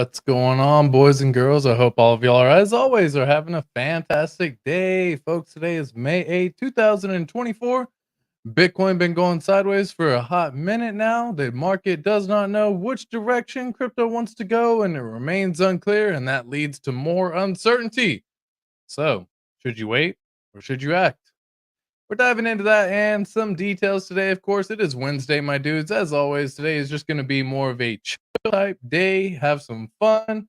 What's going on, boys and girls? I hope all of y'all are, as always, are having a fantastic day. Folks, today is May 8th, 2024. Bitcoin been going sideways for a hot minute now. The market does not know which direction crypto wants to go, and it remains unclear, and that leads to more uncertainty. So, should you wait or should you act? We're diving into that and some details today. Of course, it is Wednesday, my dudes. As always, today is just going to be more of a chill type day. Have some fun.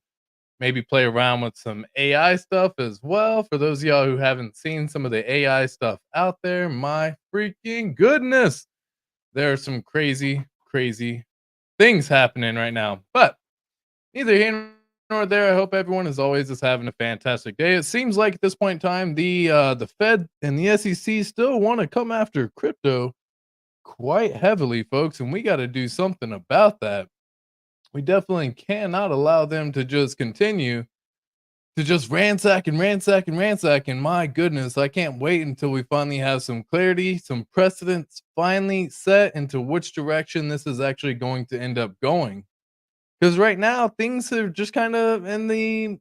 Maybe play around with some AI stuff as well. For those of y'all who haven't seen some of the AI stuff out there, my freaking goodness, there are some crazy, crazy things happening right now. But neither here nor there. I hope everyone, as always, is having a fantastic day. It seems like at this point in time, the Fed and the SEC still want to come after crypto quite heavily, folks, and we got to do something about that. We definitely cannot allow them to just continue to just ransack and ransack and ransack. And my goodness, I can't wait until we finally have some clarity, some precedents finally set into which direction this is actually going to end up going. Because right now, things are just kind of in the,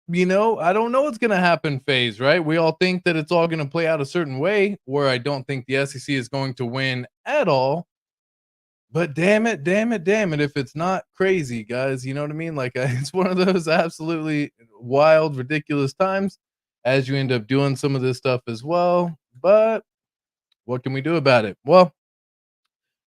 I don't know what's going to happen phase, right? We all think that it's all going to play out a certain way, where I don't think the SEC is going to win at all. But damn it, damn it, damn it, if it's not crazy, guys, you know what I mean? Like, it's one of those absolutely wild, ridiculous times as you end up doing some of this stuff as well. But what can we do about it? Well,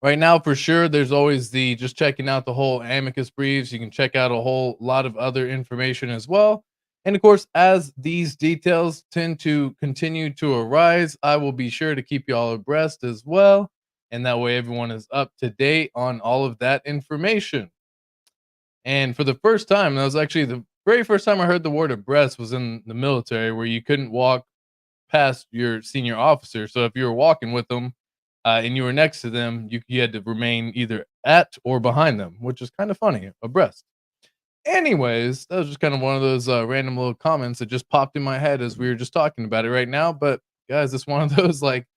right now, for sure, there's always the just checking out the whole amicus briefs. You can check out a whole lot of other information as well. And of course, as these details tend to continue to arise, I will be sure to keep you all abreast as well. And that way, everyone is up to date on all of that information. And for the first time, that was actually the very first time I heard the word abreast was in the military, where you couldn't walk past your senior officer. So if you were walking with them, and you were next to them, you had to remain either at or behind them, which is kind of funny, abreast. Anyways, that was just kind of one of those random little comments that just popped in my head as we were just talking about it right now. But guys, it's one of those like,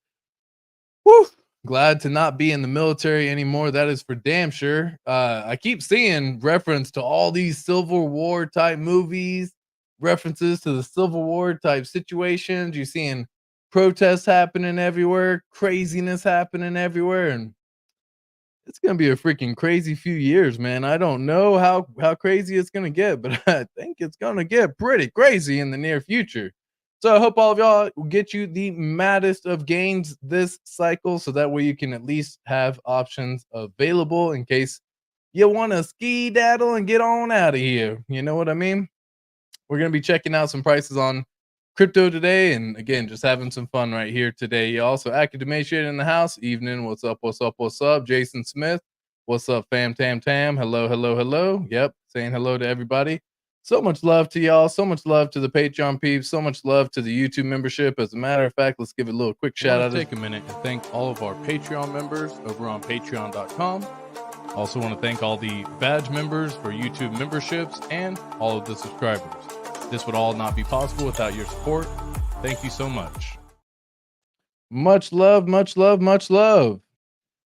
whew, glad to not be in the military anymore. That is for damn sure. I keep seeing reference to all these Civil War type movies, references to the Civil War type situations. You're seeing protests happening everywhere, craziness happening everywhere, and it's gonna be a freaking crazy few years, man. I don't know how crazy it's gonna get, but I think it's gonna get pretty crazy in the near future. So I hope all of y'all will get you the maddest of gains this cycle, so that way you can at least have options available in case you want to ski daddle and get on out of here. You know what I mean? We're gonna be checking out some prices on crypto today, and again, just having some fun right here today, y'all. So active Emaciated in the house. Evening. What's up? What's up? What's up? Jason Smith. What's up, fam tam tam? Hello, hello, hello. Yep, saying hello to everybody. So much love to y'all. So much love to the Patreon peeps. So much love to the YouTube membership. As a matter of fact, let's give it a little quick shout out. Take a minute and thank all of our Patreon members over on patreon.com. Also want to thank all the badge members for YouTube memberships and all of the subscribers. This would all not be possible without your support. Thank you so much. Much love, much love, much love.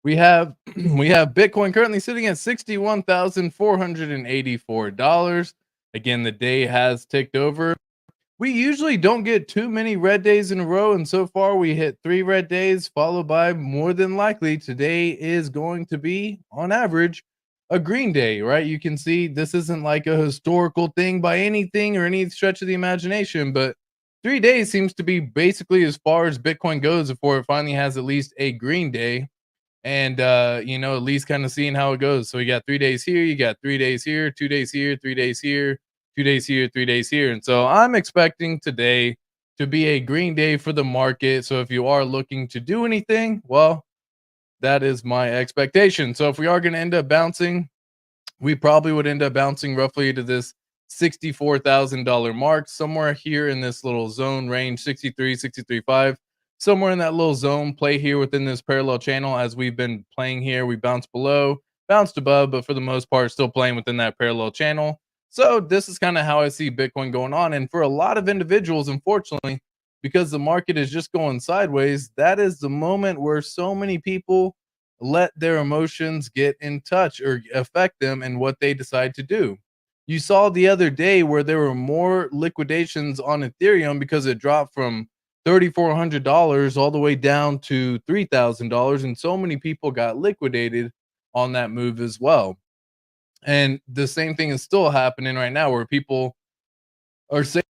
We have Bitcoin currently sitting at $61,484. Again, the day has ticked over. We usually don't get too many red days in a row, and so far we hit 3 red days, followed by, more than likely, today is going to be, on average, a green day, right? You can see this isn't like a historical thing by anything or any stretch of the imagination, but 3 days seems to be basically as far as Bitcoin goes before it finally has at least a green day. And at least kind of seeing how it goes. So you got 3 days here, you got 3 days here, 2 days here, 3 days here, 2 days here, 3 days here. And so I'm expecting today to be a green day for the market. So if you are looking to do anything, well, that is my expectation. So if we are going to end up bouncing, we probably would end up bouncing roughly to this $64,000 mark, somewhere here in this little zone range, 63, 63.5. Somewhere in that little zone, play here within this parallel channel. As we've been playing here, we bounced below, bounced above, but for the most part, still playing within that parallel channel. So this is kind of how I see Bitcoin going on. And for a lot of individuals, unfortunately, because the market is just going sideways, that is the moment where so many people let their emotions get in touch or affect them and what they decide to do. You saw the other day where there were more liquidations on Ethereum because it dropped from $3,400 all the way down to $3,000, and so many people got liquidated on that move as well. And the same thing is still happening right now where people are saying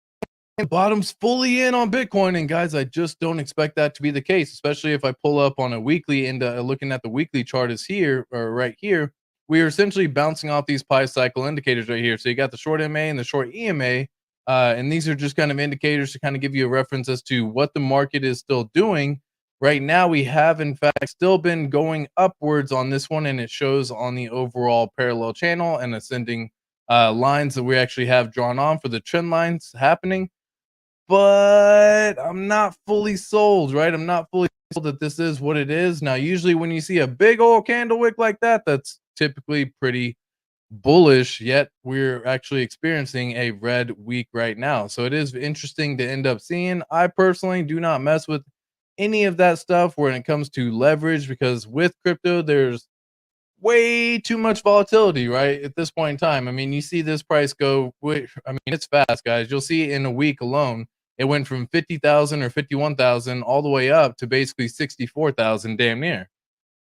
bottom's fully in on Bitcoin. And guys, I just don't expect that to be the case, especially if I pull up on a weekly and looking at the weekly chart is here or right here. We are essentially bouncing off these pi cycle indicators right here. So you got the short MA and the short EMA. And these are just kind of indicators to kind of give you a reference as to what the market is still doing. Right now, we have in fact still been going upwards on this one, and it shows on the overall parallel channel and ascending lines that we actually have drawn on for the trend lines happening. But I'm not fully sold, right? I'm not fully sold that this is what it is. Now, usually when you see a big old candle wick like that, that's typically pretty bullish, yet we're actually experiencing a red week right now. So it is interesting to end up seeing. I personally do not mess with any of that stuff when it comes to leverage because with crypto, there's way too much volatility, right? At this point in time. I mean, you see this price go, I mean, it's fast, guys. You'll see in a week alone, it went from 50,000 or 51,000 all the way up to basically 64,000 damn near.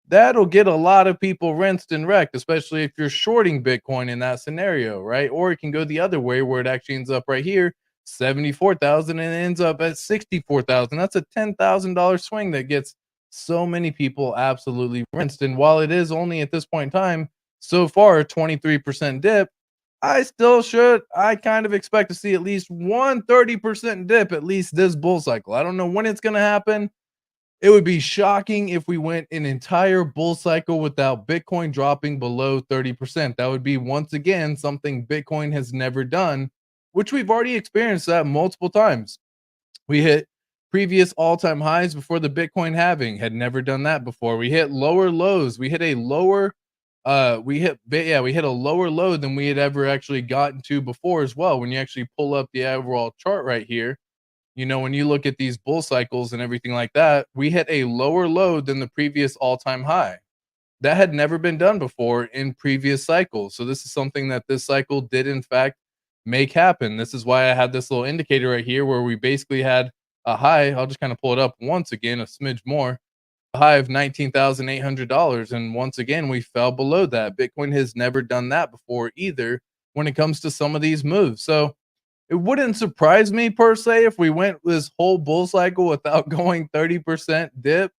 That'll get a lot of people rinsed and wrecked, especially if you're shorting Bitcoin in that scenario, right? Or it can go the other way where it actually ends up right here, 74,000 and it ends up at 64,000. That's a $10,000 swing that gets so many people absolutely rinsed. And while it is only at this point in time, so far a 23% dip, I kind of expect to see at least one 30% dip at least this bull cycle. I don't know when it's going to happen. It would be shocking if we went an entire bull cycle without Bitcoin dropping below 30%. That would be once again something Bitcoin has never done, which we've already experienced that multiple times. We hit previous all-time highs before the Bitcoin halving, had never done that before. We hit lower lows. We hit a lower we hit a lower low than we had ever actually gotten to before as well. When you actually pull up the overall chart right here, when you look at these bull cycles and everything like that, we hit a lower low than the previous all-time high. That had never been done before in previous cycles. So this is something that this cycle did in fact make happen. This is why I had this little indicator right here where we basically had a high. I'll just kind of pull it up once again, a smidge more. A high of $19,800. And once again, we fell below that. Bitcoin has never done that before either when it comes to some of these moves. So it wouldn't surprise me per se if we went this whole bull cycle without going 30% dip,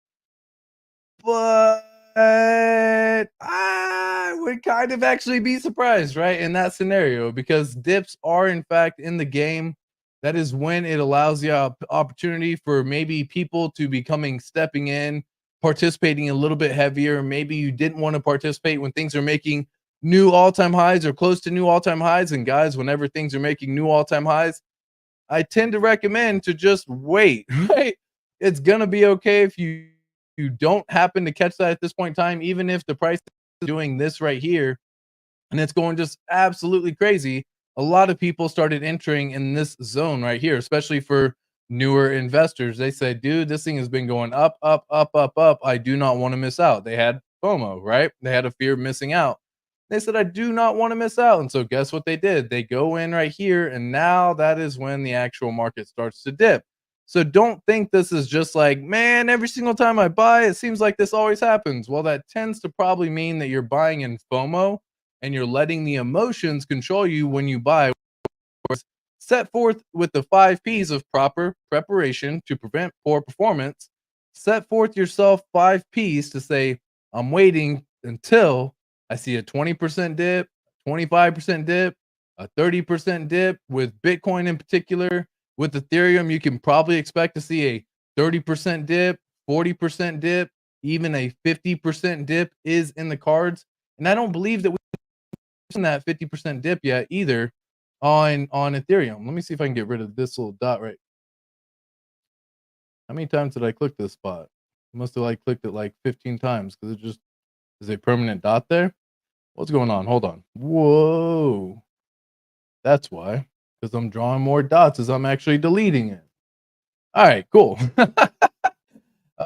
but I would kind of actually be surprised, right, in that scenario because dips are in fact in the game. That is when it allows the opportunity for maybe people to be stepping in, participating a little bit heavier. Maybe you didn't want to participate when things are making new all-time highs or close to new all-time highs. And guys, whenever things are making new all-time highs, I tend to recommend to just wait, right? It's going to be okay if you don't happen to catch that at this point in time, even if the price is doing this right here and it's going just absolutely crazy. A lot of people started entering in this zone right here, especially for newer investors. They said, dude, this thing has been going up, up, up, up, up. I do not want to miss out. They had FOMO, right? They had a fear of missing out. They said, I do not want to miss out. And so guess what they did? They go in right here. And now that is when the actual market starts to dip. So don't think this is just like, man, every single time I buy, it seems like this always happens. Well, that tends to probably mean that you're buying in FOMO and you're letting the emotions control you when you buy. Set forth with the 5 P's of proper preparation to prevent poor performance. Set forth yourself 5 P's to say, I'm waiting until I see a 20% dip, 25% dip, a 30% dip. With Bitcoin in particular, with Ethereum, you can probably expect to see a 30% dip, 40% dip, even a 50% dip is in the cards. And I don't believe that we've seen that 50% dip yet either on Ethereum. Let me see if I can get rid of this little dot right. How many times did I click this spot? I must have clicked it like 15 times because it just is a permanent dot there. What's going on? Hold on. Whoa. That's why. Because I'm drawing more dots as I'm actually deleting it. All right, cool.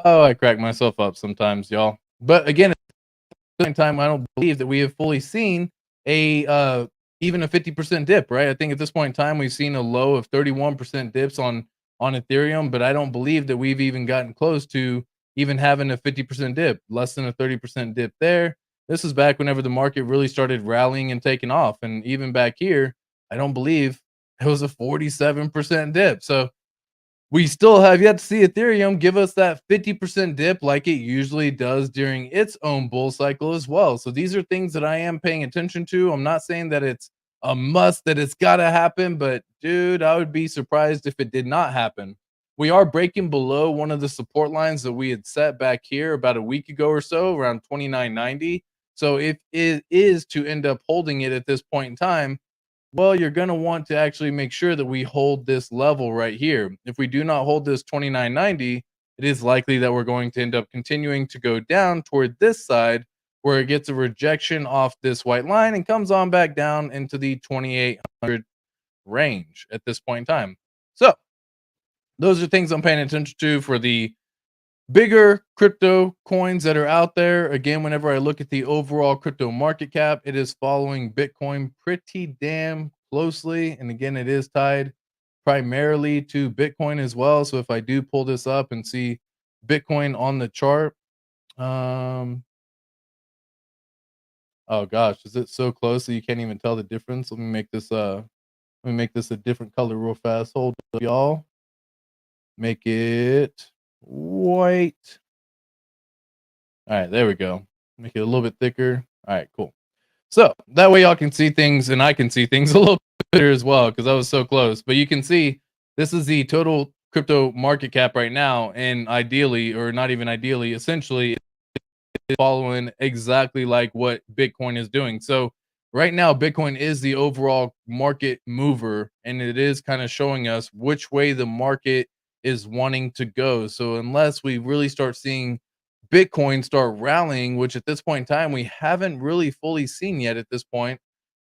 Oh, I crack myself up sometimes, y'all. But again, at the same time, I don't believe that we have fully seen a even a 50% dip, right? I think at this point in time, we've seen a low of 31% dips on Ethereum, but I don't believe that we've even gotten close to even having a 50% dip, less than a 30% dip there. This is back whenever the market really started rallying and taking off. And even back here, I don't believe it was a 47% dip. So we still have yet to see Ethereum give us that 50% dip like it usually does during its own bull cycle as well. So these are things that I am paying attention to. I'm not saying that it's a must, that it's got to happen, but dude, I would be surprised if it did not happen. We are breaking below one of the support lines that we had set back here about a week ago or so, around 29.90. So if it is to end up holding it at this point in time, well, you're going to want to actually make sure that we hold this level right here. If we do not hold this 29.90, it is likely that we're going to end up continuing to go down toward this side where it gets a rejection off this white line and comes on back down into the 2800 range at this point in time. So, those are things I'm paying attention to for the bigger crypto coins that are out there. Again, whenever I look at the overall crypto market cap, it is following Bitcoin pretty damn closely. And again, it is tied primarily to Bitcoin as well. So if I do pull this up and see Bitcoin on the chart, oh gosh, is it so close that you can't even tell the difference? Let me make this a different color real fast. Hold up, y'all. Make it white. All right, there we go. Make it a little bit thicker. All right, cool. So that way y'all can see things and I can see things a little bit better as well because I was so close. But you can see this is the total crypto market cap right now. And ideally, or not even ideally, essentially it's following exactly like what Bitcoin is doing. So right now, Bitcoin is the overall market mover, and it is kind of showing us which way the market is wanting to go. So unless we really start seeing Bitcoin start rallying, which at this point in time we haven't really fully seen yet at this point,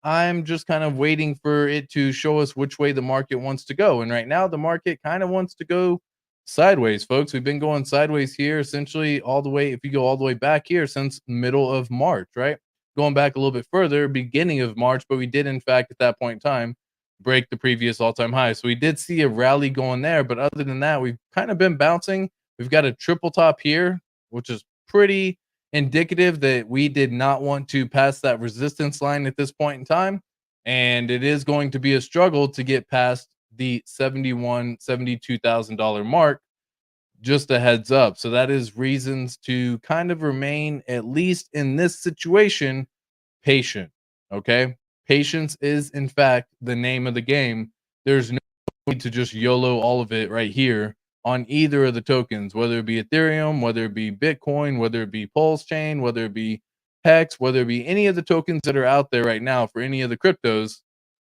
I'm just kind of waiting for it to show us which way the market wants to go. And right now, the market kind of wants to go sideways, folks. We've been going sideways here essentially all the way, if you go all the way back here since middle of March, right? Going back a little bit further, beginning of March, but we did, in fact, at that point in time, break the previous all time high. So we did see a rally going there. But other than that, we've kind of been bouncing. We've got a triple top here, which is pretty indicative that we did not want to pass that resistance line at this point in time. And it is going to be a struggle to get past the $72,000 mark. Just a heads up. So that is reasons to kind of remain, at least in this situation, patient. Okay. Patience is, in fact, the name of the game. There's no need to just YOLO all of it right here on either of the tokens, whether it be Ethereum, whether it be Bitcoin, whether it be Pulse Chain, whether it be Hex, whether it be any of the tokens that are out there right now for any of the cryptos.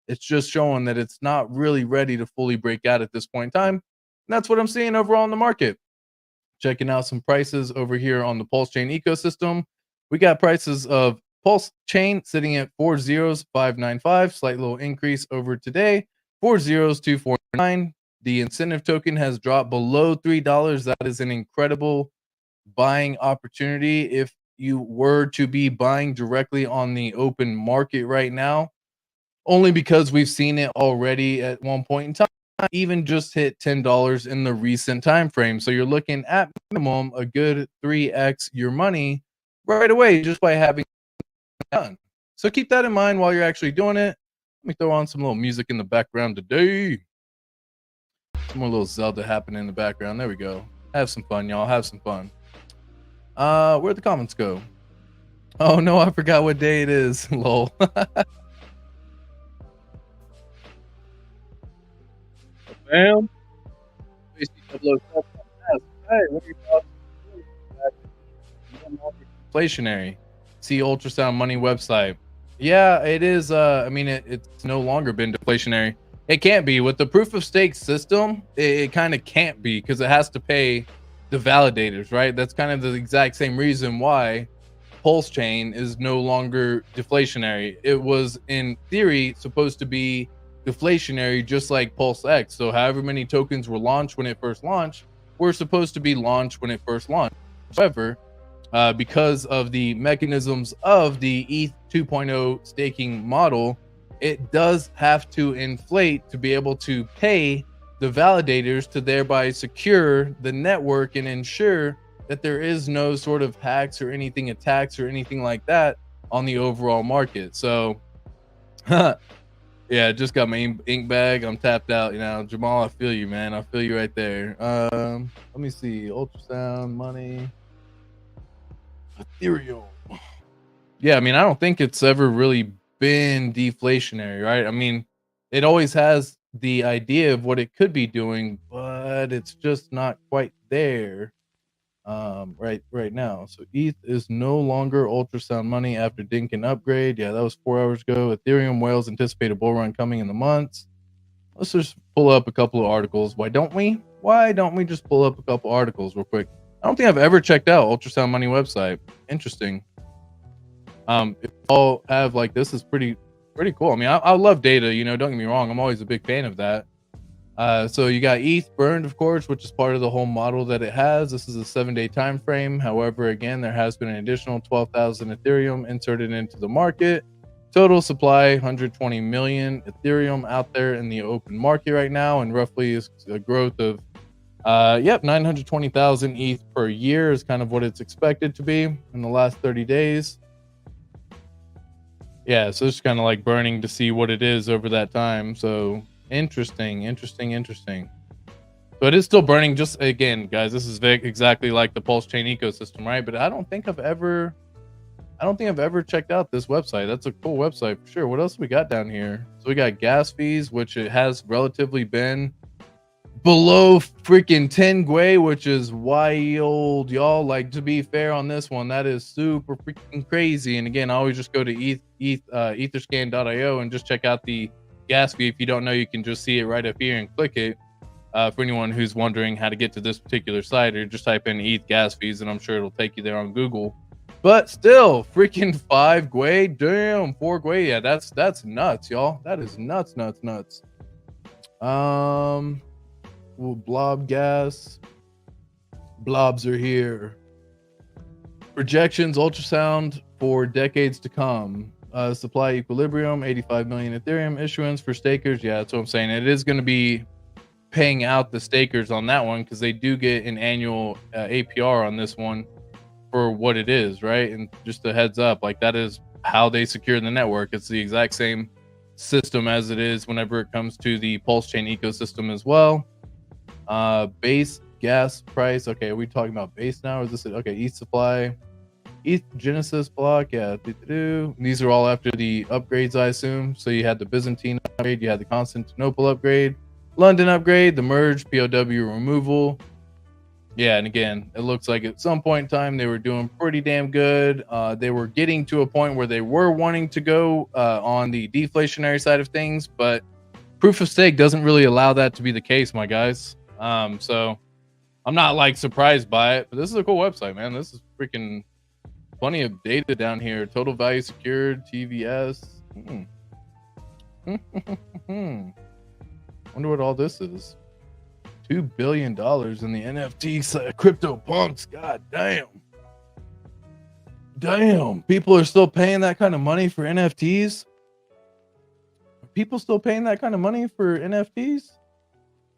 It's just showing that it's not really ready to fully break out at this point in time. And that's what I'm seeing overall in the market. Checking out some prices over here on the Pulse Chain ecosystem. We got prices of Pulse Chain sitting at 40595, slight little increase over today. 40249. The incentive token has dropped below $3. That is an incredible buying opportunity if you were to be buying directly on the open market right now, only because we've seen it already at one point in time even just hit $10 in the recent time frame. So you're looking at minimum a good 3x your money right away just by having it done. So keep that in mind while you're actually doing it. Let me throw on some little music in the background today. Some more little Zelda happening in the background. There we go. Have some fun, y'all. Have some fun. Where'd the comments go? Oh no, I forgot what day it is. Lol. Bam. Hey, what are your thoughts? Inflationary. See ultrasound money website. Yeah, it is. I mean, it's no longer been deflationary. It can't be with the proof of stake system. It kind of can't be because it has to pay the validators, right? That's kind of the exact same reason why Pulse Chain is no longer deflationary. It was in theory supposed to be deflationary, just like Pulse X. So however many tokens were launched when it first launched, were supposed to be launched when it first launched. However, because of the mechanisms of the ETH 2.0 staking model, it does have to inflate to be able to pay the validators to thereby secure the network and ensure that there is no sort of hacks or anything attacks or anything like that on the overall market. So yeah, just got my ink bag. I'm tapped out, you know. Jamal, I feel you, man. I feel you right there. Let me see. Ultrasound, money, Ethereum. Yeah, I mean, I don't think it's ever really been deflationary, right? I mean, it always has the idea of what it could be doing, but it's just not quite there right now. So ETH is no longer ultrasound money after Dinkin upgrade. Yeah, that was 4 hours ago. Ethereum whales anticipate a bull run coming in the months. Let's just pull up a couple of articles. Why don't we just pull up a couple articles real quick? I don't think I've ever checked out ultrasound money website. Interesting. If all have like this is pretty cool. I mean, I love data, you know, don't get me wrong. I'm always a big fan of that. So you got ETH burned, of course, which is part of the whole model that it has. This is a 7-day time frame. However, again, there has been an additional 12,000 Ethereum inserted into the market. Total supply 120 million Ethereum out there in the open market right now, and roughly is a growth of 920,000 ETH per year is kind of what it's expected to be in the last 30 days. Yeah, so it's kind of like burning to see what it is over that time. So interesting. So it is still burning. Just again, guys, this is exactly like the Pulse Chain ecosystem, right? But I don't think I've ever checked out this website. That's a cool website for sure. What else we got down here? So we got gas fees, which it has relatively been below freaking 10 Gwei, which is wild, y'all. Like, to be fair on this one, that is super freaking crazy. And again, I always just go to etherscan.io and just check out the gas fee. If you don't know, you can just see it right up here and click it. For anyone who's wondering how to get to this particular site, or just type in ETH gas fees and I'm sure it'll take you there on Google. But still, freaking 5 Gwei, damn, 4 Gwei. Yeah, that's nuts, y'all. That is nuts. Blob gas. Blobs are here. Projections, ultrasound for decades to come. Supply equilibrium, 85 million Ethereum issuance for stakers. Yeah, that's what I'm saying. It is going to be paying out the stakers on that one because they do get an annual APR on this one for what it is, right? And just a heads up, like that is how they secure the network. It's the exact same system as it is whenever it comes to the Pulse Chain ecosystem as well. Base gas price. Okay, are we talking about base now? Or is this okay? ETH supply, ETH Genesis block. Yeah, these are all after the upgrades, I assume. So you had the Byzantine upgrade, you had the Constantinople upgrade, London upgrade, the merge, POW removal. Yeah, and again, it looks like at some point in time they were doing pretty damn good. They were getting to a point where they were wanting to go on the deflationary side of things, but proof of stake doesn't really allow that to be the case, my guys. So I'm not like surprised by it, but this is a cool website, man. This is freaking plenty of data down here. Total value secured, TVS. Wonder what all this is. $2 billion in the NFT crypto punks. God damn. People are still paying that kind of money for NFTs. Are people still paying that kind of money for NFTs?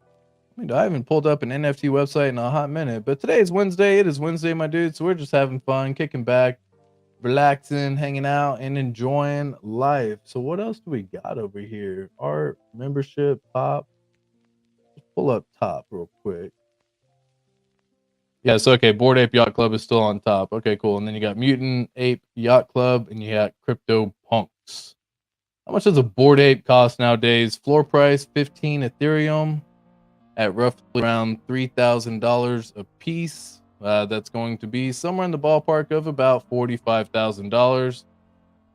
I mean, I haven't pulled up an NFT website in a hot minute, but today is Wednesday. It is Wednesday, my dude. So we're just having fun, kicking back, relaxing, hanging out, and enjoying life. So what else do we got over here? Our membership top. Pull up top real quick. Yes, okay. Bored Ape Yacht Club is still on top. Okay, cool. And then you got Mutant Ape Yacht Club, and you got Crypto Punks. How much does a Bored Ape cost nowadays? Floor price 15 Ethereum at roughly around $3,000 a piece. That's going to be somewhere in the ballpark of about $45,000.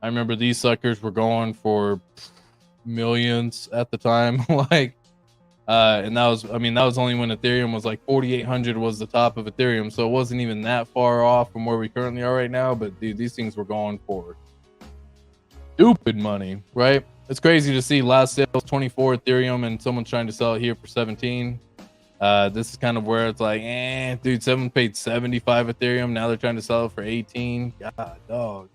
I remember these suckers were going for millions at the time. Like, and that was only when Ethereum was like 4,800 was the top of Ethereum. So it wasn't even that far off from where we currently are right now. But dude, these things were going for stupid money, right? It's crazy to see last sales 24 Ethereum and someone's trying to sell it here for 17. This is kind of where it's like, dude, someone paid 75 Ethereum. Now they're trying to sell it for 18. God, dog.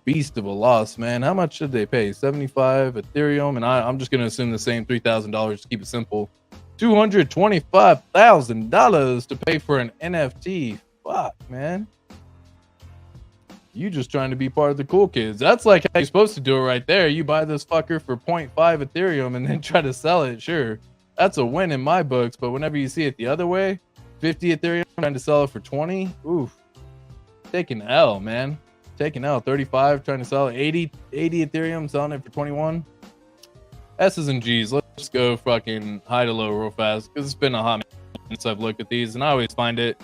beast of a loss, man. How much should they pay? 75 Ethereum, and I'm just gonna assume the same $3,000 to keep it simple. $225,000 to pay for an NFT. Fuck, man. You just trying to be part of the cool kids. That's like how you're supposed to do it right there. You buy this fucker for 0.5 Ethereum and then try to sell it. Sure, that's a win in my books. But whenever you see it the other way, 50 Ethereum trying to sell it for 20, oof, taking L, man. Taking L. 35 trying to sell it. 80 Ethereum selling it for 21. S's and G's. Let's go fucking high to low real fast because it's been a hot minute since I've looked at these, and I always find it.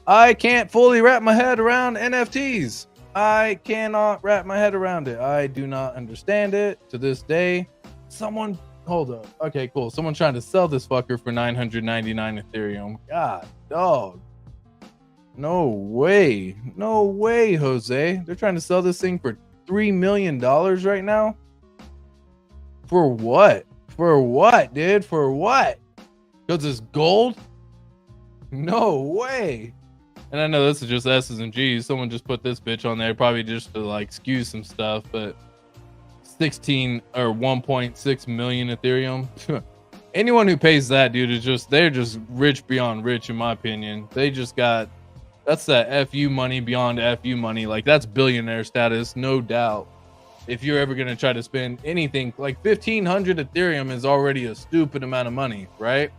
I can't fully wrap my head around NFTs. I cannot wrap my head around it. I do not understand it to this day. Someone, hold up. Okay, cool. Someone trying to sell this fucker for 999 Ethereum. God, dog. No way. No way, Jose. They're trying to sell this thing for $3 million right now? For what? For what, dude? For what? Because it's gold? No way. And I know this is just S's and G's. Someone just put this bitch on there, probably just to like skew some stuff, but 16 or 1.6 million Ethereum. Anyone who pays that, dude, is just, they're just rich beyond rich, in my opinion. They just got, that's that FU money beyond FU money. Like, that's billionaire status, no doubt. If you're ever going to try to spend anything, like 1,500 Ethereum is already a stupid amount of money, right?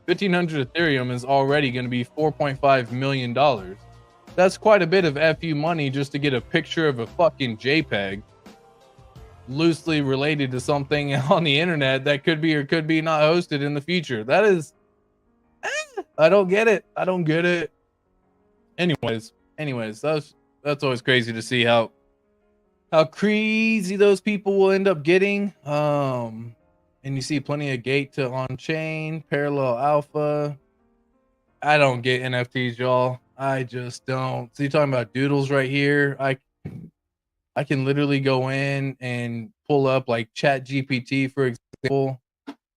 1,500 Ethereum is already going to be $4.5 million. That's quite a bit of FU money just to get a picture of a fucking JPEG loosely related to something on the internet that could be or could be not hosted in the future. That is, I don't get it. I don't get it. Anyways, that's always crazy to see how crazy those people will end up getting. And you see plenty of gate to on-chain, parallel alpha. I don't get NFTs, y'all. I just don't. So you're talking about doodles right here. I can literally go in and pull up like Chat GPT, for example.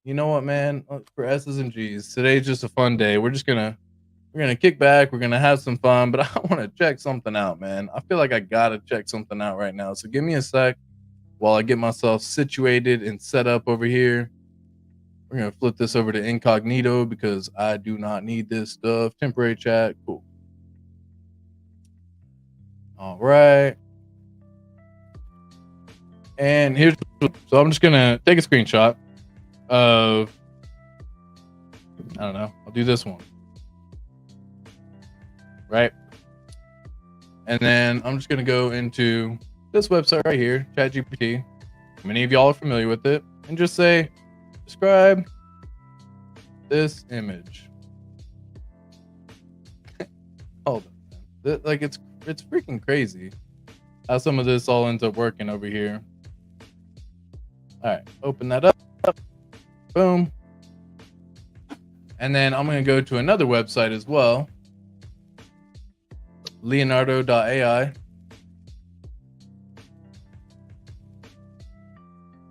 You know what, man? For S's and G's, today's just a fun day. We're gonna kick back. We're gonna have some fun, but I want to check something out, man. I feel like I gotta check something out right now. So give me a sec while I get myself situated and set up over here. We're going to flip this over to incognito because I do not need this stuff. Temporary chat. Cool. All right. And here's, so I'm just going to take a screenshot of, I don't know, I'll do this one. Right. And then I'm just going to go into this website right here, ChatGPT. Many of y'all are familiar with it, and just say, describe this image. Hold on, like it's freaking crazy how some of this all ends up working over here. All right, open that up. Boom. And then I'm going to go to another website as well, Leonardo.ai.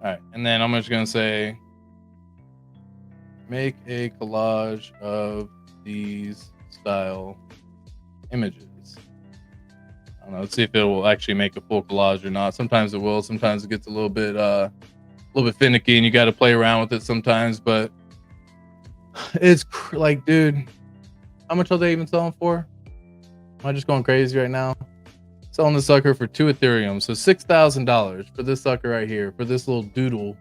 All right, and then I'm just gonna say, make a collage of these style images. I don't know. Let's see if it will actually make a full collage or not. Sometimes it will. Sometimes it gets a little bit finicky, and you got to play around with it sometimes. But it's like, dude, how much are they even selling for? Am I just going crazy right now? Selling the sucker for 2 Ethereum. So $6,000 for this sucker right here, for this little doodle.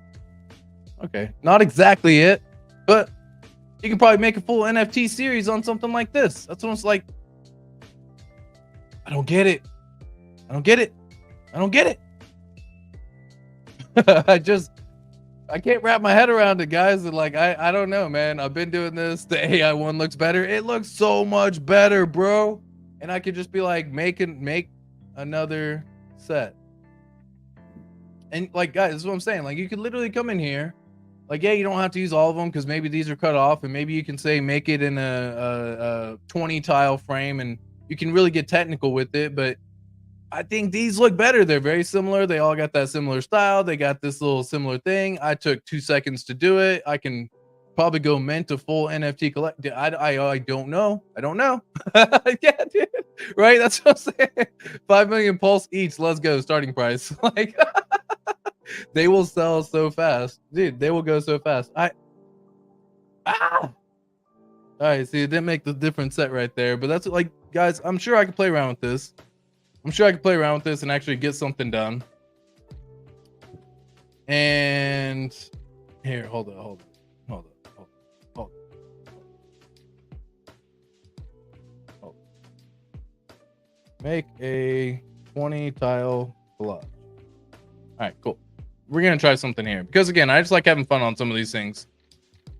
Okay, not exactly it, but you can probably make a full NFT series on something like this. That's almost like, I don't get it. I don't get it. I don't get it. I can't wrap my head around it, guys. And like, I don't know, man. I've been doing this. The AI one looks better. It looks so much better, bro. And I could just be like, make another set. And like, guys, this is what I'm saying. Like, you could literally come in here. Like, yeah, you don't have to use all of them because maybe these are cut off, and maybe you can say make it in a 20 tile frame, and you can really get technical with it. But I think these look better. They're very similar. They all got that similar style. They got this little similar thing. I took 2 seconds to do it. I can probably go mint to full NFT collect. I don't know. I don't know. Yeah, dude. Right? That's what I'm saying. 5 million pulse each. Let's go. Starting price. Like they will sell so fast. Dude, they will go so fast. All right, see, it didn't make the different set right there, but that's like, guys, I'm sure I could play around with this. I'm sure I could play around with this and actually get something done. And here, hold on. Make a 20 tile collage. All right, cool. We're gonna try something here because again, I just like having fun on some of these things.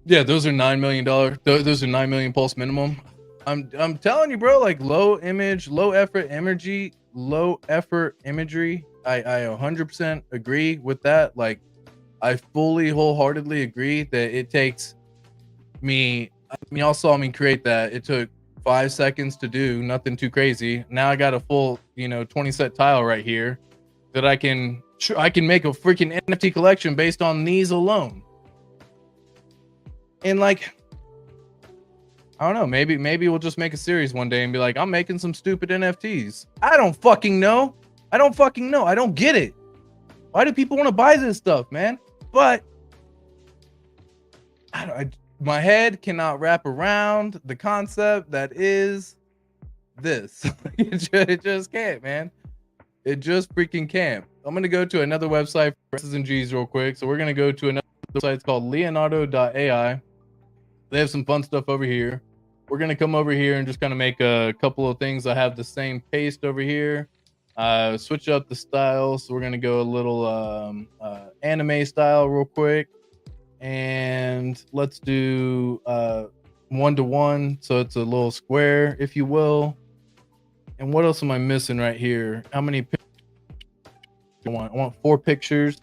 Yeah, those are $9 million. Those are 9 million pulse minimum. I'm telling you, bro. Like low effort imagery. I 100% agree with that. Like, I fully, wholeheartedly agree that it takes me. I mean, y'all saw me create that. It took 5 seconds to do, nothing too crazy. Now I got a full, 20 set tile right here that I can make a freaking NFT collection based on these alone. And like, I don't know, maybe we'll just make a series one day and be like, I'm making some stupid NFTs. I don't fucking know. I don't get it. Why do people want to buy this stuff, man? But my head cannot wrap around the concept that is this. It just can't, man. It just freaking can't. I'm going to go to another website for S's and G's real quick. So we're going to go to another website. It's called Leonardo.ai. They have some fun stuff over here. We're going to come over here and just kind of make a couple of things. I have the same paste over here. Switch up the style. So we're going to go a little anime style real quick. And let's do 1-to-1. So it's a little square, if you will. And what else am I missing right here? How many pictures do I want? I want 4 pictures.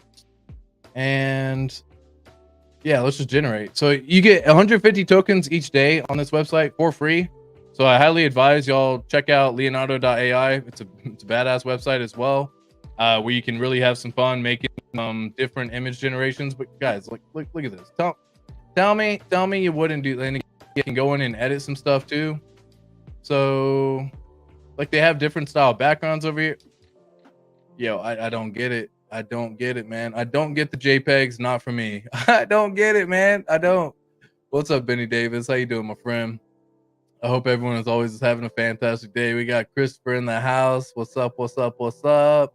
And yeah, let's just generate. So you get 150 tokens each day on this website for free. So I highly advise y'all check out Leonardo.ai. It's a badass website as well, where you can really have some fun making different image generations. But guys, look at this. Tell me you wouldn't do that. And you can go in and edit some stuff too. So like they have different style backgrounds over here. Yo, I don't get it. I don't get it, man. I don't get the JPEGs. Not for me. I don't get it, man. I don't. What's up, Benny Davis? How you doing, my friend? I hope everyone is always having a fantastic day. We got Christopher in the house. What's up?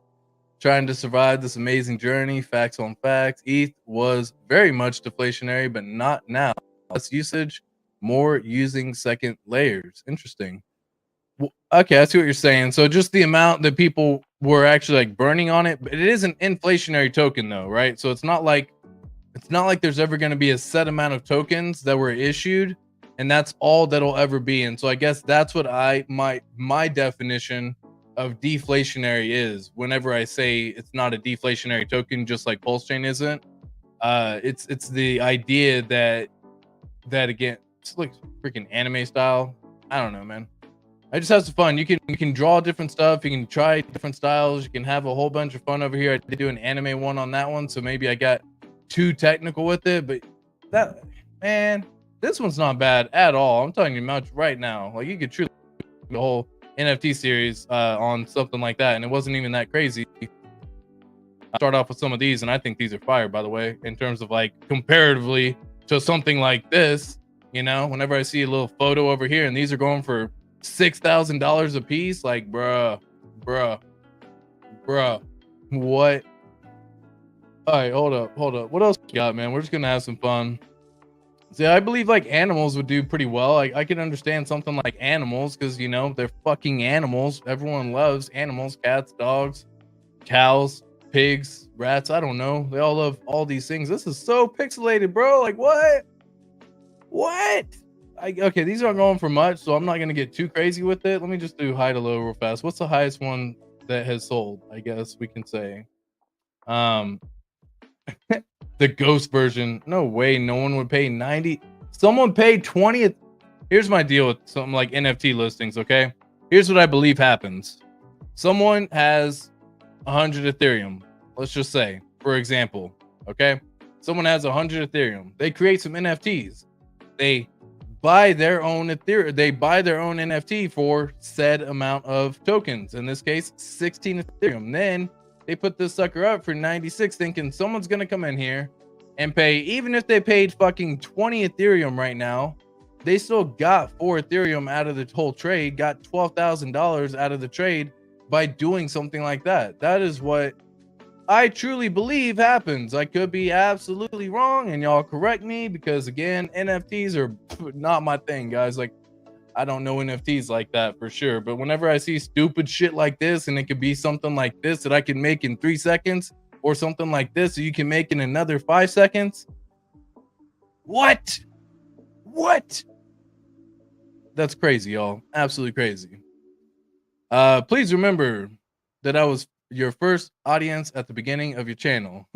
Trying to survive this amazing journey. Facts on facts. ETH was very much deflationary, but not now. Less usage, more using second layers. Interesting. Okay, I see what you're saying. So just the amount that people were actually like burning on it, but it is an inflationary token though, right? So it's not like there's ever going to be a set amount of tokens that were issued and that's all that'll ever be. And so I guess that's what my definition of deflationary is. Whenever I say it's not a deflationary token, just like Pulse Chain isn't, it's the idea that again, it's like freaking anime style. I don't know, man. I just have some fun. You can draw different stuff. You can try different styles. You can have a whole bunch of fun over here. I did do an anime one on that one, so maybe I got too technical with it. But that, man, this one's not bad at all. I'm telling you much right now. Like you could truly do the whole NFT series on something like that, and it wasn't even that crazy. I start off with some of these, and I think these are fire, by the way, in terms of like comparatively to something like this. You know, whenever I see a little photo over here, and these are going for $6,000 a piece, like bruh, what? All right, hold up, what else you got, man? We're just gonna have some fun. See, I believe like animals would do pretty well. I can understand something like animals because they're fucking animals. Everyone loves animals: cats, dogs, cows, pigs, rats. I don't know, they all love all these things. This is so pixelated, bro. Like what okay, these aren't going for much, so I'm not gonna get too crazy with it. Let me just do high to low real fast. What's the highest one that has sold? I guess we can say the ghost version. No way, no one would pay 90. Someone paid 20. Here's my deal with something like NFT listings. Okay, here's what I believe happens. Someone has 100 Ethereum, let's just say, for example. Okay, someone has 100 Ethereum. They create some NFTs. They buy their own Ethereum. They buy their own NFT for said amount of tokens. In this case, 16 Ethereum. Then they put this sucker up for 96, thinking someone's gonna come in here and pay. Even if they paid fucking 20 Ethereum right now, they still got 4 Ethereum out of the whole trade. Got $12,000 out of the trade by doing something like that. That is what I truly believe happens. I could be absolutely wrong, and y'all correct me, because again, NFTs are not my thing, guys. Like, I don't know NFTs like that for sure. But whenever I see stupid shit like this, and it could be something like this that I can make in 3 seconds, or something like this that you can make in another 5 seconds. What? That's crazy, y'all. Absolutely crazy. Please remember that I was your first audience at the beginning of your channel.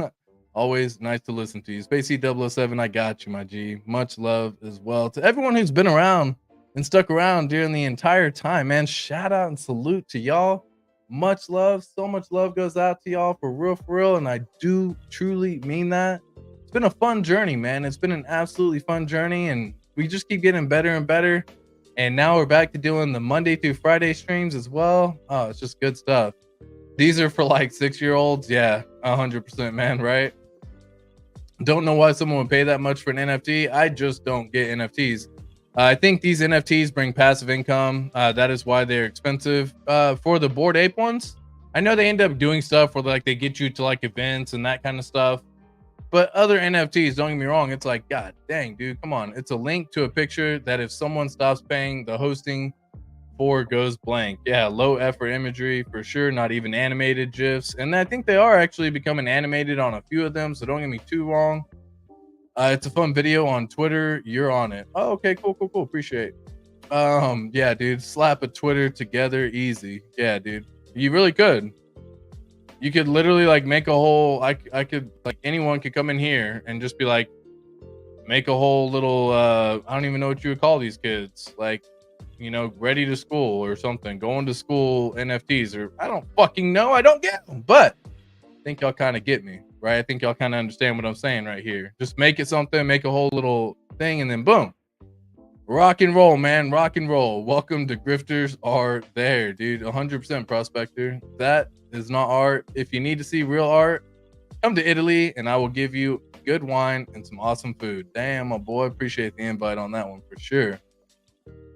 Always nice to listen to you. Spacey 007, I got you, my G. Much love as well to everyone who's been around and stuck around during the entire time, man. Shout out and salute to y'all. Much love. So much love goes out to y'all for real. And I do truly mean that. It's been a fun journey, man. It's been an absolutely fun journey, and we just keep getting better and better. And now we're back to doing the Monday through Friday streams as well. Oh, it's just good stuff. These are for like 6-year-olds. Yeah, 100%, man, right? Don't know why someone would pay that much for an NFT. I just don't get NFTs. I think these NFTs bring passive income. That is why they're expensive. For the Bored Ape ones, I know they end up doing stuff where like they get you to like events and that kind of stuff. But other NFTs, don't get me wrong, it's like, God dang, dude, come on. It's a link to a picture that if someone stops paying, the hosting for goes blank. Yeah, low effort imagery for sure, not even animated GIFs. And I think they are actually becoming animated on a few of them, so don't get me too wrong. It's a fun video on Twitter. You're on it. Oh, okay, cool. Appreciate. Yeah, dude, slap a Twitter together easy. Yeah, dude, you really could. You could literally like make a whole, I could, like, anyone could come in here and just be like, make a whole little, I don't even know what you would call these kids, like, you know, ready to school or something, going to school NFTs, or I don't fucking know. I don't get them, but I think y'all kind of get me, right? I think y'all kind of understand what I'm saying right here. Just make it something, make a whole little thing, and then boom. Rock and roll, man. Rock and roll. Welcome to Grifters Are There, dude. 100% Prospector. That is not art. If you need to see real art, come to Italy and I will give you good wine and some awesome food. Damn, my boy. Appreciate the invite on that one for sure.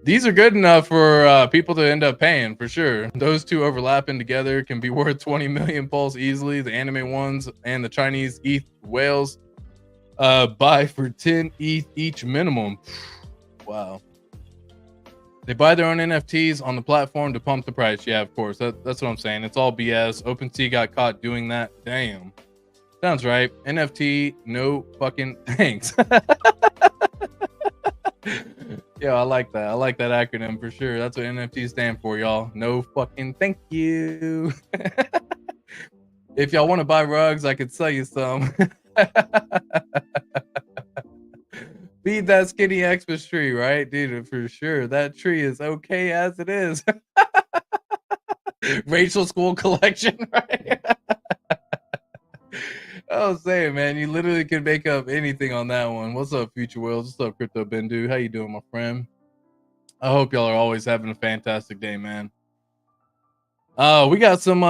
These are good enough for people to end up paying for sure. Those two overlapping together can be worth 20 million pulse easily. The anime ones and the Chinese ETH whales buy for 10 ETH each minimum. Wow. They buy their own NFTs on the platform to pump the price. Yeah, of course. That's what I'm saying. It's all BS. OpenSea got caught doing that. Damn. Sounds right. NFT, no fucking thanks. Yeah, I like that. I like that acronym for sure. That's what NFTs stand for, y'all. No fucking thank you. If y'all want to buy rugs, I could sell you some. Feed that skinny Xmas tree, right? Dude, for sure. That tree is okay as it is. Rachel School collection, right? I was saying, man, you literally could make up anything on that one. What's up, Future Wills? What's up, Crypto Bendu? How you doing, my friend? I hope y'all are always having a fantastic day, man. We got some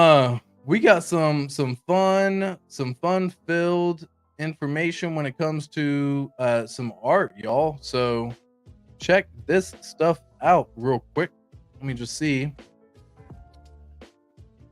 fun filled information when it comes to some art, y'all. So check this stuff out real quick. Let me just see.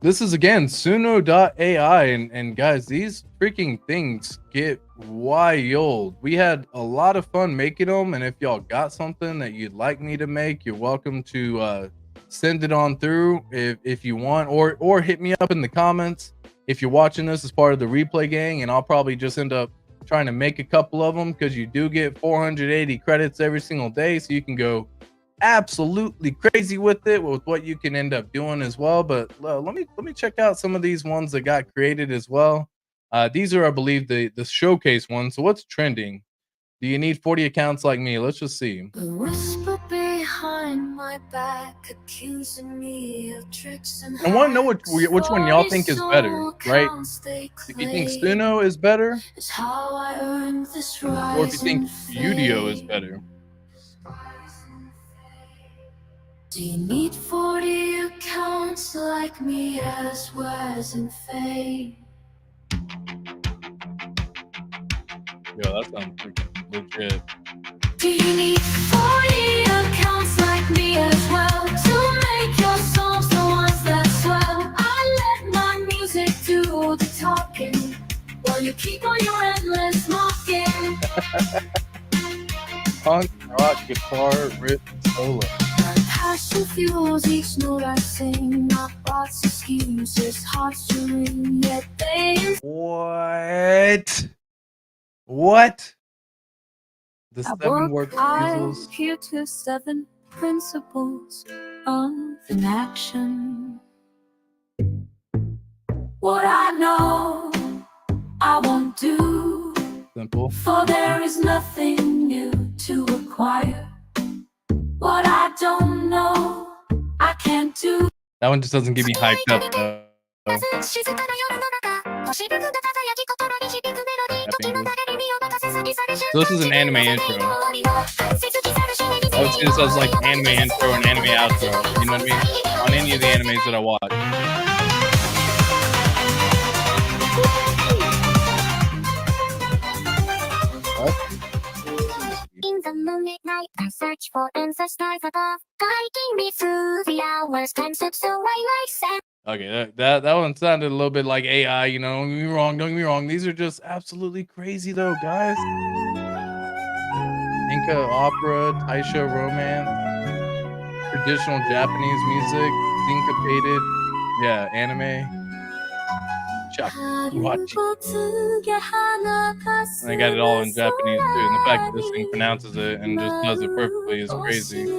This is again Suno.ai, and guys, these freaking things get wild. We had a lot of fun making them, and if y'all got something that you'd like me to make, you're welcome to send it on through if you want, or hit me up in the comments if you're watching this as part of the replay gang, and I'll probably just end up trying to make a couple of them, because you do get 480 credits every single day, so you can go absolutely crazy with it, with what you can end up doing as well. But let me check out some of these ones that got created as well. These are, I believe, the showcase ones. So what's trending? Do you need 40 accounts like me? Let's just see. Whisper behind my back, accusing me of tricks and I want to know which one y'all think is better, right? If you think Suno is better, or if you think Udio is better. Do you need 40 accounts like me as Wes and Faye? Yo, that sounds freaking legit. Do you need 40 accounts like me as well to make your songs the ones that swell? I let my music do the talking while you keep on your endless mocking. Punk, rock, guitar, riff, solo. My passion fuels each note I sing, not lots of excuses, hearts to ring, yet they What? The I 7 work work hard refusals. here to 7 principles of inaction. What I know, I won't do, Simple. for there is nothing new to acquire. What I don't know, I can't do. That one just doesn't get me hyped up though. So this is an anime intro. I would see this as like anime intro and anime outro. You know what I mean? On any of the animes that I watch. In the moonlit night, I search for answers stars above, guiding me through the hours, time slips away like sand. Okay, that one sounded a little bit like AI, you know. Don't get me wrong. These are just absolutely crazy though, guys. Inca opera, Taisha romance, traditional Japanese music, syncopated, yeah, anime. Choppa. And I got it all in Japanese too, and the fact that this thing pronounces it and just does it perfectly is crazy.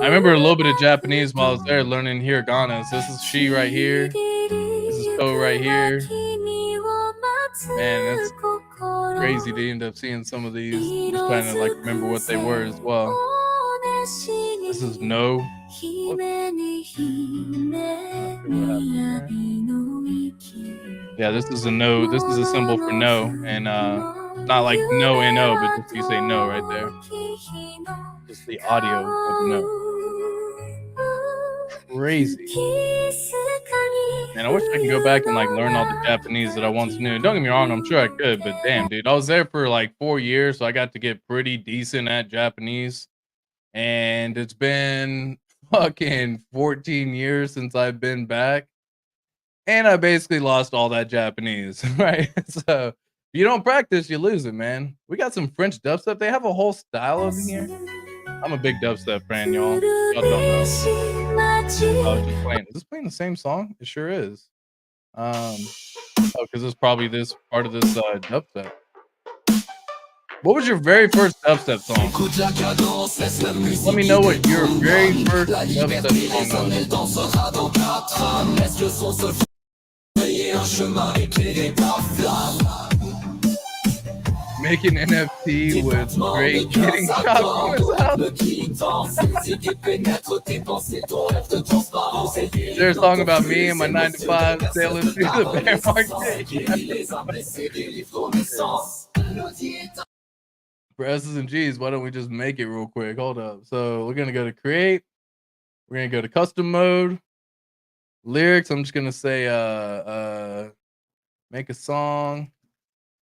I remember a little bit of Japanese while I was there learning hiragana. So this is she right here. This is Ko right here. Man, it's crazy to end up seeing some of these. Just trying to like remember what they were as well. This is no. Yeah, this is a no. This is a symbol for no, and not like no N-O, but just you say no right there. Just the audio of no. Crazy. Man, I wish I could go back and like learn all the Japanese that I once knew. Don't get me wrong, I'm sure I could, but damn, dude, I was there for like 4 years, so I got to get pretty decent at Japanese. And it's been fucking 14 years since I've been back. And I basically lost all that Japanese, right? So if you don't practice, you lose it, man. We got some French dubstep. They have a whole style over here. I'm a big dubstep fan, y'all. Y'all don't know. Oh, just playing. Is this playing the same song? It sure is. Oh, because it's probably this part of this dubstep. What was your very first dubstep song? Let me know what your very first dubstep song was. Making NFT with Drake getting shot from his house. Is there a song about me and my 9 to 5 sailing through the bear market? For S's and G's, why don't we just make it real quick? Hold up. So we're gonna go to create. We're gonna go to custom mode. Lyrics. I'm just gonna say make a song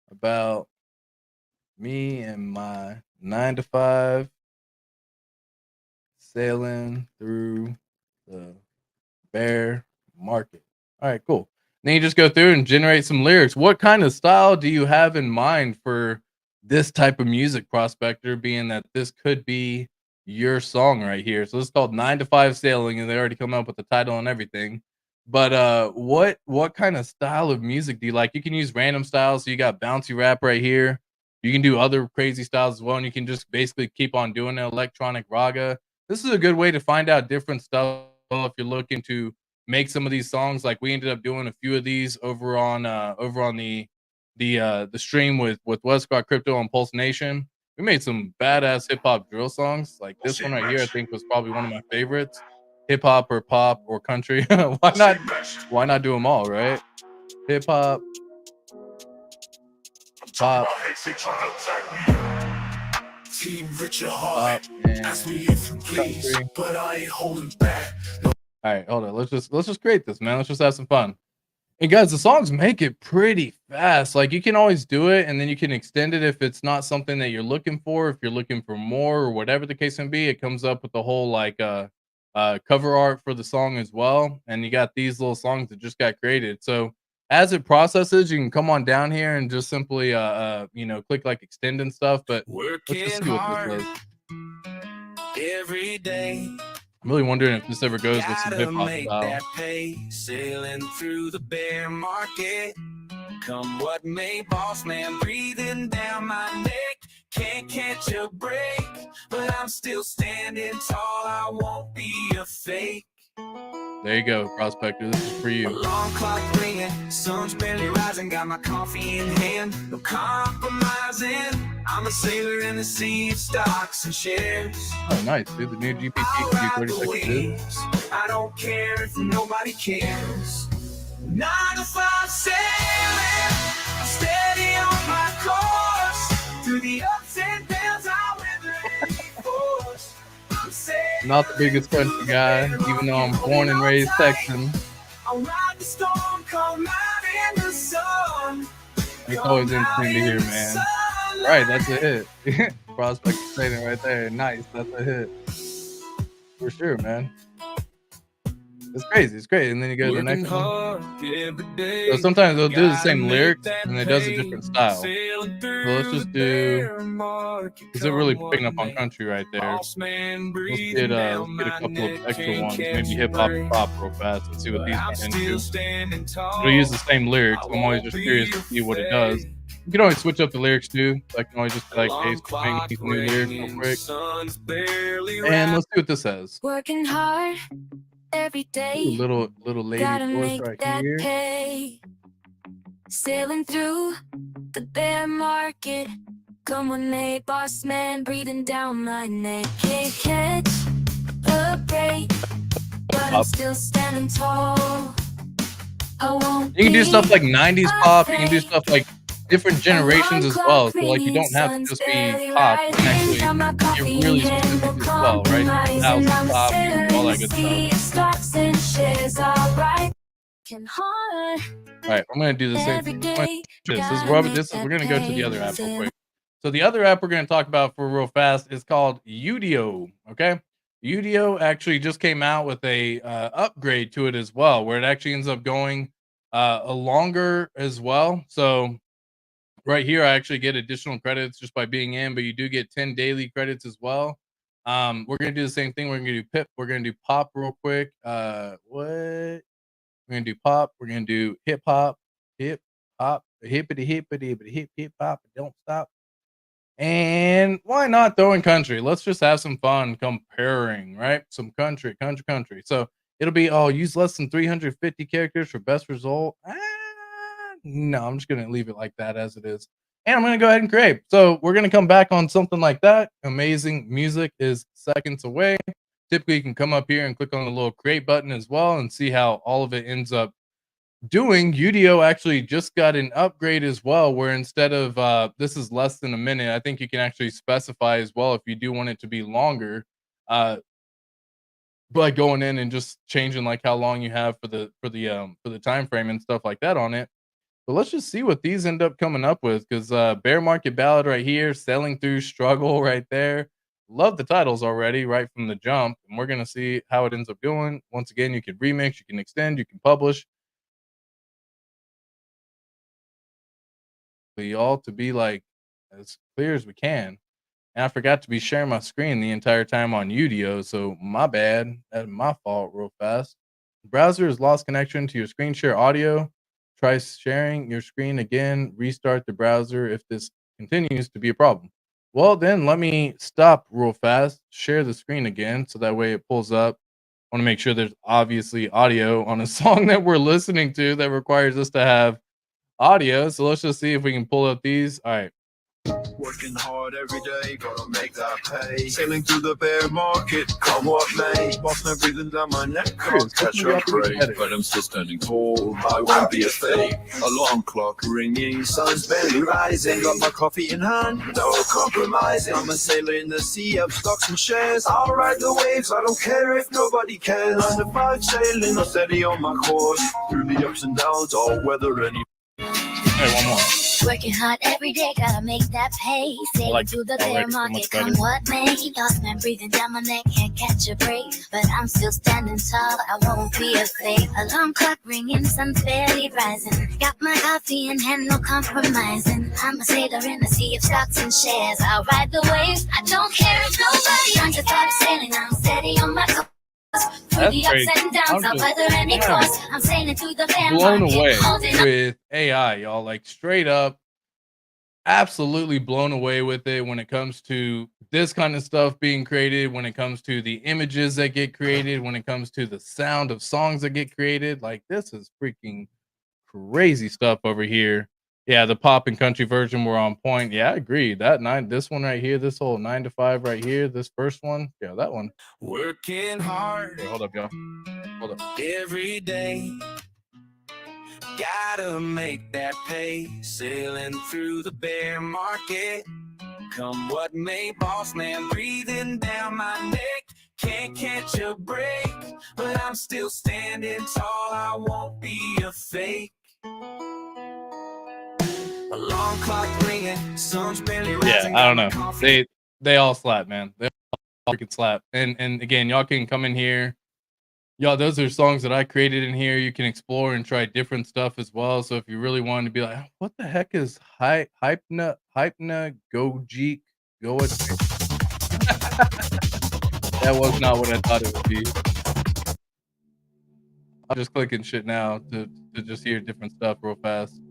about me and my 9 to 5 sailing through the bear market. All right, cool. Then you just go through and generate some lyrics. What kind of style do you have in mind for this type of music, prospector, being that this could be your song right here? So it's called 9 to 5 sailing, and they already come up with the title and everything. But what kind of style of music do you like? You can use random styles. So you got bouncy rap right here. You can do other crazy styles as well, and you can just basically keep on doing it. Electronic raga. This is a good way to find out different stuff if you're looking to make some of these songs. Like we ended up doing a few of these over on the stream with Westcott Crypto on Pulse Nation. We made some badass hip hop drill songs. Like this one right here, I think was probably one of my favorites. Hip hop or pop or country. Why not do them all, right? Hip hop, pop, Team Richard Pop Hart. Ask me and if you please, country. but I ain't holding back. All right, hold on. Let's just create this, man. Let's just have some fun. And guys, the songs make it pretty fast. Like you can always do it, and then you can extend it if it's not something that you're looking for. If you're looking for more, or whatever the case may be, it comes up with the whole like cover art for the song as well. And you got these little songs that just got created. So as it processes, you can come on down here and just simply click like extend and stuff. But let's just Working see what this hard does. every day. I'm really wondering if this ever goes with some Gotta hip hop make style. that pay. Sailing through the bear market. Come what may, boss man, breathing down my neck. Can't catch a break, but I'm still standing tall. I won't be a fake. There you go, prospector. This is for you. Alarm clock ringing, sun's barely rising. Got my coffee in hand, no compromising. I'm a sailor in the sea of stocks and shares. Oh, nice, dude. The new GPT I'll can ride do the 30 seconds. waves. I don't care if nobody cares. 9 to 5 sailing, I'm steady on my course. Through the ups and downs, I weather any force. I'm sailing Not the biggest country guy, even though I'm born and raised Texan. I'll ride the storm, come out in the sun. It's always interesting to hear, man. Right, that's a hit. Prospect saying it right there. Nice, that's a hit. For sure, man. It's crazy, it's great. And then you go to the next one. So sometimes they'll do the same lyrics and it does a different style. So let's just do, is it really picking up on country right there? Let's get a couple of extra ones, maybe hip hop and pop real fast and see what these can do. It'll use the same lyrics. I'm always just curious to see what it does. You can always switch up the lyrics too. I can always just be like, hey, make these new lyrics real quick. And let's see what this says. Working hard every day. Ooh, little lady Gotta voice make right that here. pay. Sailing through the bear market. Come with me, boss man, breathing down my neck. Can't catch a break, but I'm still standing tall. I won't You can do be stuff like 90s pop. You can do afraid. stuff like different generations as well. So like you don't have to just be pop. You can actually get really specific as well, right? House pop, all that good stuff. All right, I'm gonna do the same thing. We're gonna go to the other app real quick. So the other app we're gonna talk about for real fast is called Udio. Okay, Udio actually just came out with a upgrade to it as well, where it actually ends up going a longer as well. So right here, I actually get additional credits just by being in, but you do get 10 daily credits as well. We're gonna do the same thing. We're gonna do Pip. We're gonna do Pop real quick. What? We're gonna do Pop. We're gonna do hip hop, hippity hip hop. Don't stop. And why not throw in country? Let's just have some fun comparing, right? Some country. So it'll be, oh, use less than 350 characters for best result. No, I'm just gonna leave it like that as it is. And I'm gonna go ahead and create. So we're gonna come back on something like that. Amazing music is seconds away. Typically, you can come up here and click on the little create button as well and see how all of it ends up doing. Udio actually just got an upgrade as well, where instead of this is less than a minute, I think you can actually specify as well if you do want it to be longer, by going in and just changing like how long you have for the time frame and stuff like that on it. But let's just see what these end up coming up with, because bear market ballad right here, selling through struggle right there. Love the titles already right from the jump, and we're gonna see how it ends up going. Once again, you can remix, you can extend, you can publish. Y'all to be like as clear as we can. And I forgot to be sharing my screen the entire time on Udio, so my bad. That's my fault real fast. The browser has lost connection to your screen share audio. Try sharing your screen again. Restart the browser if this continues to be a problem. Well, then let me stop real fast, share the screen again, so that way it pulls up. I want to make sure there's obviously audio on a song that we're listening to that requires us to have audio. So let's just see if we can pull up these. All right. Working hard every day, gotta make that pay. Sailing through the bear market, come what may. Boss man breathing down my neck, can't catch a break. But I'm still standing tall, I won't be a fake. Alarm clock ringing, sun's barely rising. Got my coffee in hand, no compromising. I'm a sailor in the sea of stocks and shares. I'll ride the waves, I don't care if nobody cares. 9 to 5 sailing, I'm steady on my course. Through the ups and downs, all weather any. Hey, one more. Working hard every day, gotta make that pay. Sailing through the bear market, come what may. Lost man breathing down my neck, can't catch a break. But I'm still standing tall, I won't be afraid. Alarm clock ringing, sun's barely rising. Got my coffee in hand, no compromising. I'm a sailor in a sea of stocks and shares. I'll ride the waves, I don't care if nobody. 9 to 5 sailing, I'm steady on my course. Through the ups and downs, I'll weather any course. I'm sailing through the bear Blown market, away holding on. with AI, y'all. Like straight up, absolutely blown away with it when it comes to this kind of stuff being created, when it comes to the images that get created, when it comes to the sound of songs that get created. Like this is freaking crazy stuff over here. Yeah, the pop and country version were on point. Yeah, I agree. This one right here, this whole 9 to 5 right here, this first one, yeah, that one. Working hard. Here, hold up, y'all. Hold up. Every day, gotta make that pay. Sailing through the bear market, come what may. Boss man breathing down my neck, can't catch a break. But I'm still standing tall, I won't be a fake. Alarm clock ringing, sun's barely rising. Yeah, I don't know. They all slap, man. They all freaking slap. And again, y'all can come in here. Y'all, those are songs that I created in here. You can explore and try different stuff as well. So if you really wanted to be like, what the heck is Hypna Gojeek Go? That was not what I thought it would be. I'm just clicking shit now to just hear different stuff real fast.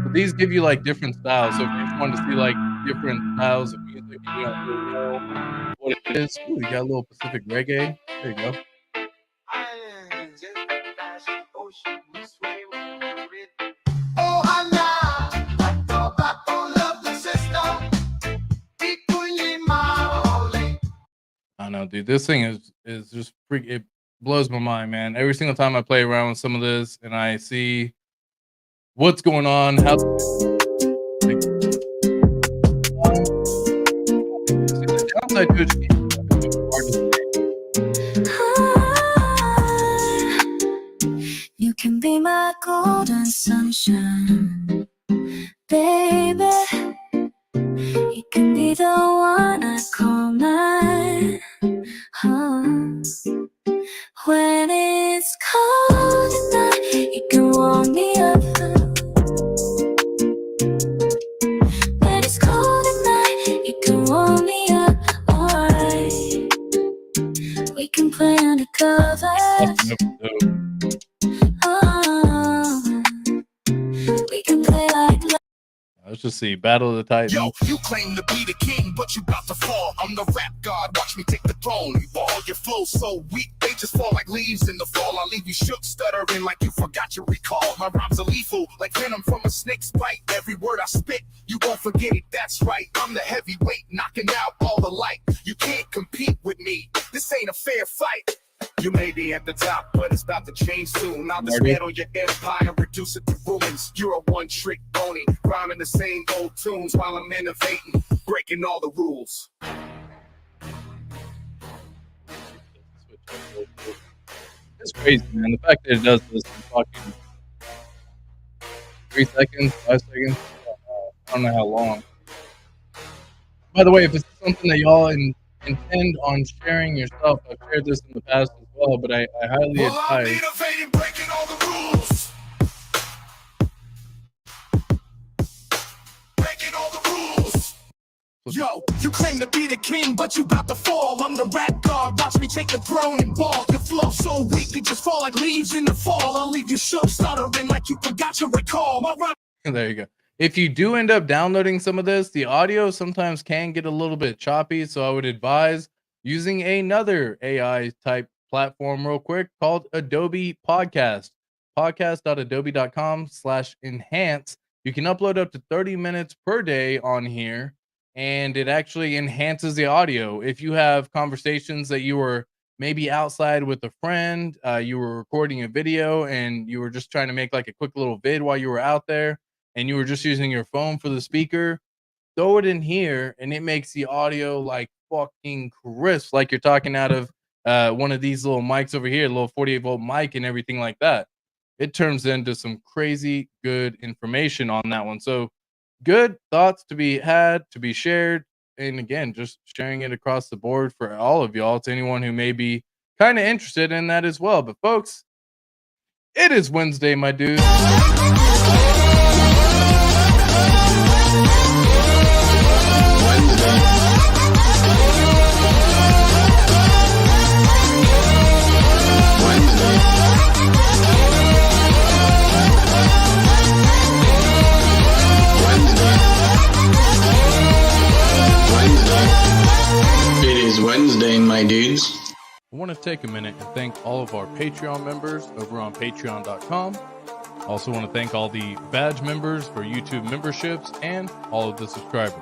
But these give you like different styles. So if you just wanted to see like different styles of music, you don't really know what it is. Ooh, you got a little Pacific reggae. There you go. I know, dude. This thing is just freak. It blows my mind, man. Every single time I play around with some of this and I see what's going on, how like, the downside to it is hard to say. You can be my golden sunshine, baby. You can be the one I call mine. When it's cold at night, you can warm me up. When it's cold at night, you can warm me up. Alright, we can play undercover. We can play like. Let's just see. Battle of the Titans. Yo, you claim to be the king, but you about to fall. I'm the rap god, watch me take the throne. You ball, your flow so weak, they just fall like leaves in the fall. I'll leave you shook, stuttering like you forgot your recall. My rhymes are lethal, like venom from a snake's bite. Every word I spit, you won't forget it, that's right. I'm the heavyweight, knocking out all the light. You can't compete with me, this ain't a fair fight. You may be at the top, but it's about to change soon. I'll dismantle your empire, reduce it to ruins. You're a one-trick pony, rhyming the same old tunes while I'm innovating, breaking all the rules. It's crazy, man. The fact that it does this in fucking 3 seconds, 5 seconds, I don't know how long. By the way, if it's something that y'all intend on sharing yourself, I've shared this in the past as well, but I highly Well, I'm advise. innovating, breaking all the rules. Breaking all the rules. Yo, you claim to be the king, but you about to fall. I'm the rap god, watch me take the throne and ball. Your flow so weak, you just fall like leaves in the fall. I'll leave you shook, stuttering like you forgot your recall. My rhyme. There you go. If you do end up downloading some of this, the audio sometimes can get a little bit choppy, so I would advise using another AI type platform real quick called Adobe Podcast. podcast.adobe.com/enhance. You can upload up to 30 minutes per day on here, and it actually enhances the audio. If you have conversations that you were maybe outside with a friend, you were recording a video and you were just trying to make like a quick little vid while you were out there, and you were just using your phone for the speaker, throw it in here and it makes the audio like fucking crisp, like you're talking out of one of these little mics over here, a little 48-volt mic and everything like that. It turns into some crazy good information on that one. So good thoughts to be had, to be shared. And again, just sharing it across the board for all of y'all, to anyone who may be kind of interested in that as well. But folks, it is Wednesday, my dudes. It is Wednesday, my dudes. I want to take a minute and thank all of our Patreon members over on patreon.com. Also want to thank all the badge members for YouTube memberships and all of the subscribers.